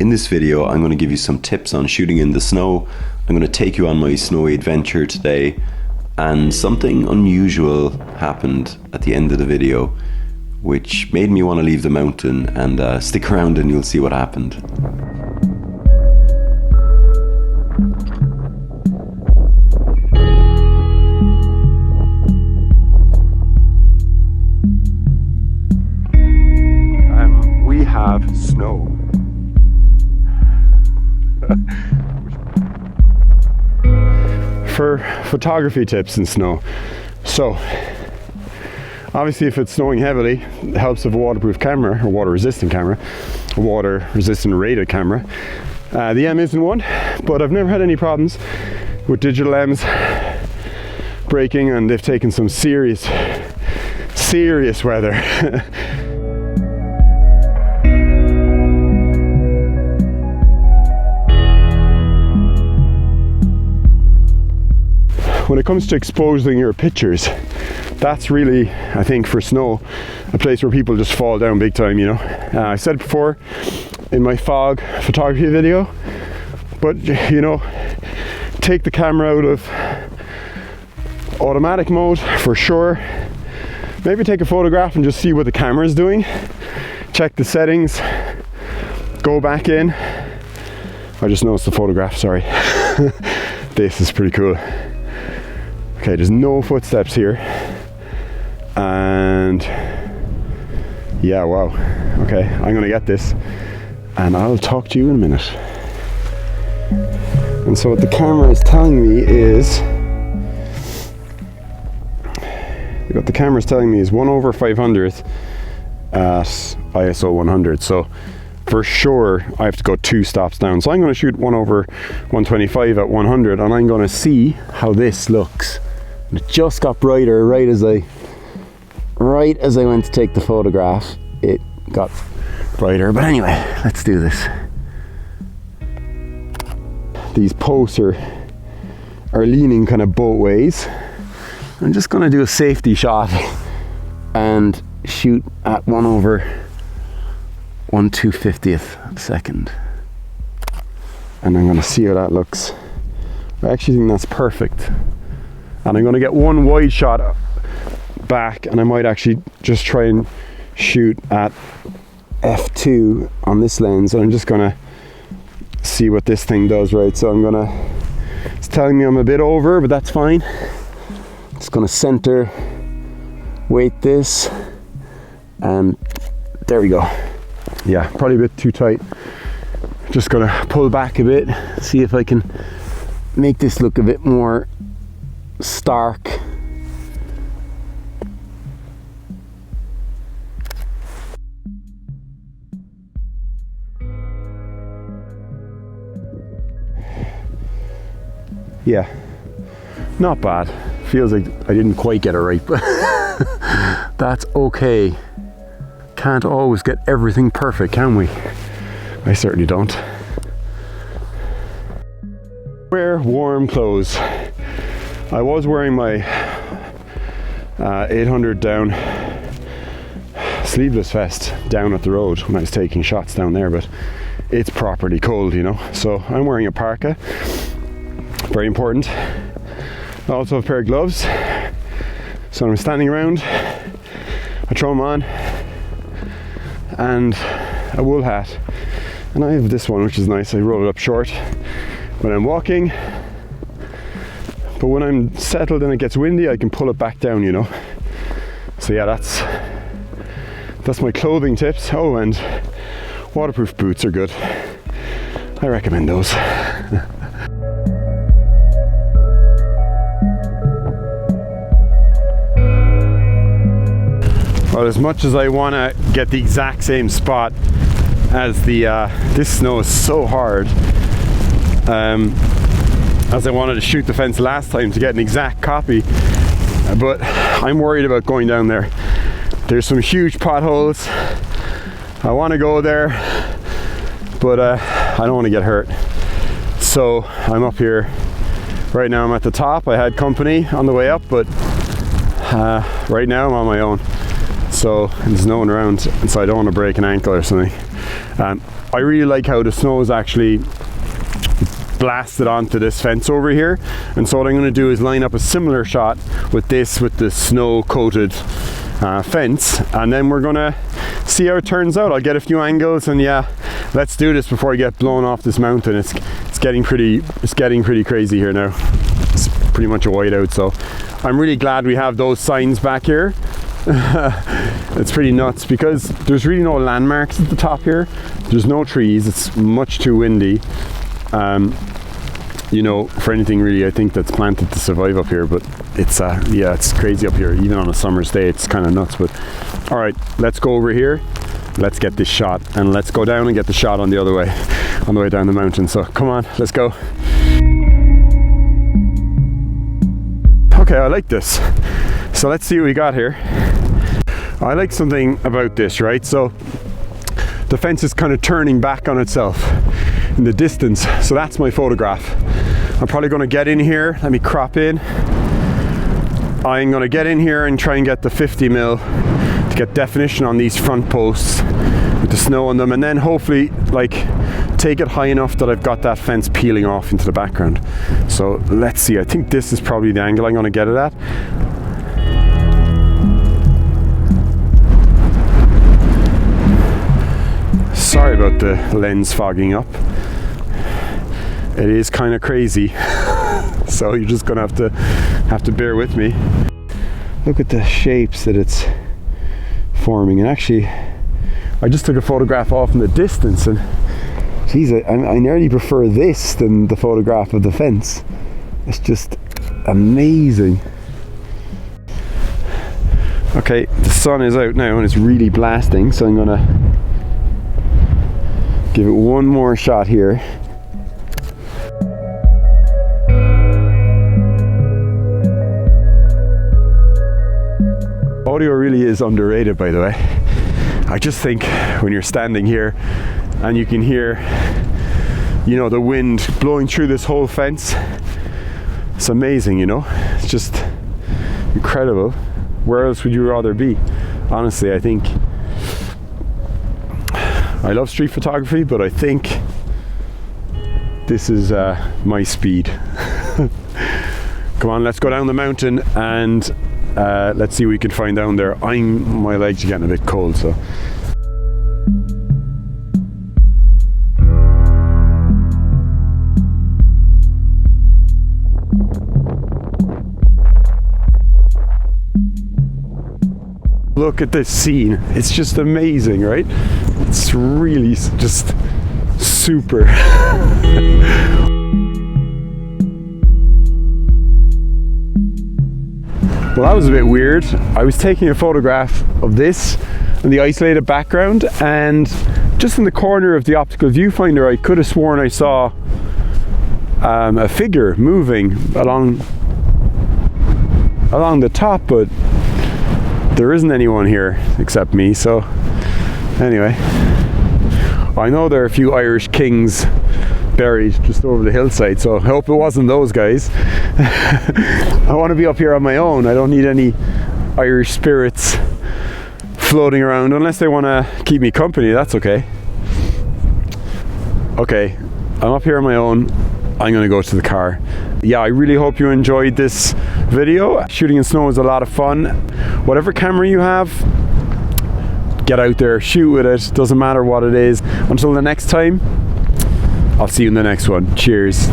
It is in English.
In this video, I'm going to give you some tips on shooting in the snow. I'm going to take you on my snowy adventure today, and something unusual happened at the end of the video, which made me want to leave the mountain, and stick around and you'll see what happened. We have snow. For photography tips in snow. So, obviously if it's snowing heavily, it helps with a waterproof camera, or water-resistant camera, a water-resistant rated camera. The M isn't one, but I've never had any problems with digital M's breaking, and they've taken some serious weather. When it comes to exposing your pictures, that's really, I think, for snow, a place where people just fall down big time, you know. I said it before in my fog photography video, but you know, take the camera out of automatic mode for sure. Maybe take a photograph and just see what the camera is doing. Check the settings, go back in. I just noticed the photograph, sorry. This is pretty cool. Okay, there's no footsteps here, and yeah, wow. Okay, I'm gonna get this and I'll talk to you in a minute. And so what the camera is telling me is, what the camera is telling me is 1/500th at ISO 100. So for sure I have to go 2 stops down. So I'm gonna shoot 1/125 at 100, and I'm gonna see how this looks. It just got brighter right as I went to take the photograph. It got brighter, but anyway, let's do this. These posts are leaning kind of both ways. I'm just gonna do a safety shot and shoot at 1/1/250th of a second, and I'm gonna see how that looks. I actually think that's perfect. And I'm going to get one wide shot back, and I might actually just try and shoot at f2 on this lens, and I'm just going to see what this thing does, right? So it's telling me I'm a bit over, but that's fine. Just going to center weight this, and there we go. Yeah, probably a bit too tight. Just going to pull back a bit, see if I can make this look a bit more stark. Yeah, not bad. Feels like I didn't quite get it right, but that's okay. Can't always get everything perfect, can we? I certainly don't. Wear warm clothes. I was wearing my 800 down sleeveless vest down at the road when I was taking shots down there, but it's properly cold, you know. So I'm wearing a parka, very important. I also have a pair of gloves. So when I'm standing around, I throw them on, and a wool hat. And I have this one, which is nice. I roll it up short when I'm walking. But when I'm settled and it gets windy, I can pull it back down, you know. So yeah, that's my clothing tips. Oh, and waterproof boots are good. I recommend those. Well, as much as I want to get the exact same spot as this snow is so hard, as I wanted to shoot the fence last time to get an exact copy, but I'm worried about going down there. There's some huge potholes. I want to go there, but I don't want to get hurt. So I'm up here right now. I'm at the top. I had company on the way up, but right now I'm on my own. So there's no one around, and so I don't want to break an ankle or something. I really like how the snow is actually blasted onto this fence over here, and so what I'm going to do is line up a similar shot with the snow coated fence, and then we're going to see how it turns out. I'll get a few angles, and yeah, let's do this before I get blown off this mountain. It's getting pretty crazy here now. It's pretty much a whiteout, so I'm really glad we have those signs back here. It's pretty nuts because there's really no landmarks at the top here. There's no trees. It's much too windy, you know, for anything really I think that's planted to survive up here. But it's yeah, it's crazy up here. Even on a summer's day, it's kind of nuts. But all right, let's go over here, let's get this shot, and let's go down and get the shot on the other way, on the way down the mountain. So come on, let's go. Okay, I like this. So let's see what we got here. I like something about this, right? So the fence is kind of turning back on itself in the distance. So that's my photograph. I'm probably going to get in here. Let me crop in. I'm going to get in here and try and get the 50mm to get definition on these front posts with the snow on them, and then hopefully like take it high enough that I've got that fence peeling off into the background. So let's see. I think this is probably the angle I'm going to get it at. Sorry about the lens fogging up. It is kind of crazy, so you're just gonna have to bear with me. Look at the shapes that it's forming, and actually, I just took a photograph off in the distance, and geez, I nearly prefer this than the photograph of the fence. It's just amazing. Okay, the sun is out now and it's really blasting, so I'm gonna give it one more shot here. Audio really is underrated, by the way. I just think when you're standing here and you can hear, you know, the wind blowing through this whole fence, it's amazing, you know? It's just incredible. Where else would you rather be? Honestly, I think I love street photography, but I think this is my speed. Come on, let's go down the mountain and let's see what we can find down there. My legs are getting a bit cold, so. Look at this scene. It's just amazing, right? It's really just super. Well, that was a bit weird. I was taking a photograph of this in the isolated background, and just in the corner of the optical viewfinder I could have sworn I saw a figure moving along the top, but there isn't anyone here except me. So anyway, I know there are a few Irish kings buried just over the hillside, so I hope it wasn't those guys. I want to be up here on my own. I don't need any Irish spirits floating around, unless they want to keep me company. That's okay. Okay, I'm up here on my own. I'm going to go to the car. Yeah, I really hope you enjoyed this video. Shooting in snow is a lot of fun. Whatever camera you have, get out there, shoot with it. Doesn't matter what it is. Until the next time, I'll see you in the next one. Cheers.